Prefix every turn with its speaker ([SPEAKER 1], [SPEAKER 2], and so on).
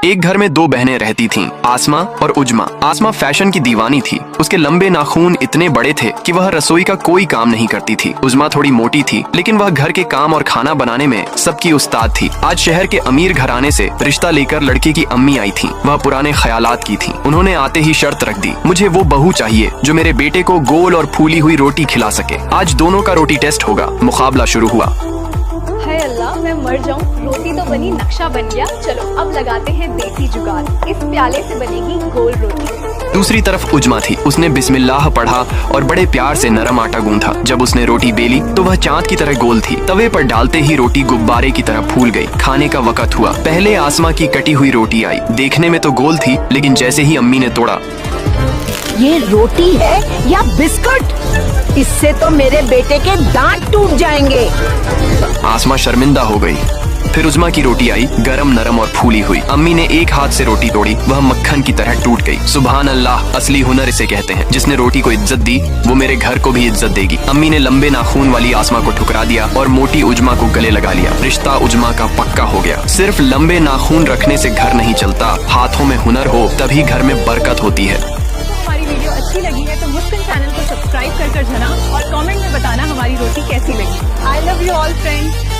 [SPEAKER 1] एक घर में दो बहनें रहती थीं, आसमा और उजमा। आसमा फैशन की दीवानी थी। उसके लंबे नाखून इतने बड़े थे कि वह रसोई का कोई काम नहीं करती थी। उजमा थोड़ी मोटी थी, लेकिन वह घर के काम और खाना बनाने में सबकी उस्ताद थी। आज शहर के अमीर घराने से रिश्ता लेकर लड़के की अम्मी आई थी। वह पुराने ख्यालात की थी। उन्होंने आते ही शर्त रख दी, मुझे वो बहू चाहिए जो मेरे बेटे को गोल और फूली हुई रोटी खिला सके। आज दोनों का रोटी टेस्ट होगा। मुकाबला शुरू हुआ।
[SPEAKER 2] हाय अल्लाह, मैं मर जाऊं। रोटी तो बनी, नक्शा बन गया। चलो अब लगाते हैं देसी जुगाड़। इस प्याले से बनेगी गोल रोटी।
[SPEAKER 1] दूसरी तरफ उजमा थी। उसने बिस्मिल्लाह पढ़ा और बड़े प्यार से नरम आटा गूंथा। जब उसने रोटी बेली तो वह चांद की तरह गोल थी। तवे पर डालते ही रोटी गुब्बारे की तरह फूल गई। खाने का वक्त हुआ। पहले आसमा की कटी हुई रोटी आई। देखने में तो गोल थी, लेकिन जैसे ही अम्मी ने तोड़ा,
[SPEAKER 3] ये रोटी है या बिस्कुट? इससे तो मेरे बेटे के दांत टूट जाएंगे।
[SPEAKER 1] आसमा शर्मिंदा हो गई। फिर उजमा की रोटी आई, गरम, नरम और फूली हुई। अम्मी ने एक हाथ से रोटी तोड़ी, वह मक्खन की तरह टूट गई। सुभान अल्लाह, असली हुनर इसे कहते हैं। जिसने रोटी को इज्जत दी वो मेरे घर को भी इज्जत देगी। अम्मी ने लंबे नाखून वाली आसमा को ठुकरा दिया और मोटी उजमा को गले लगा लिया। रिश्ता उजमा का पक्का हो गया। सिर्फ लंबे नाखून रखने से घर नहीं चलता, हाथों में हुनर हो तभी घर में बरकत होती है।
[SPEAKER 2] हमारी वीडियो अच्छी लगी है तो मुस्कान चैनल को सब्सक्राइब कर जाना और कमेंट में बताना हमारी रोटी कैसी लगी। I love you all friends.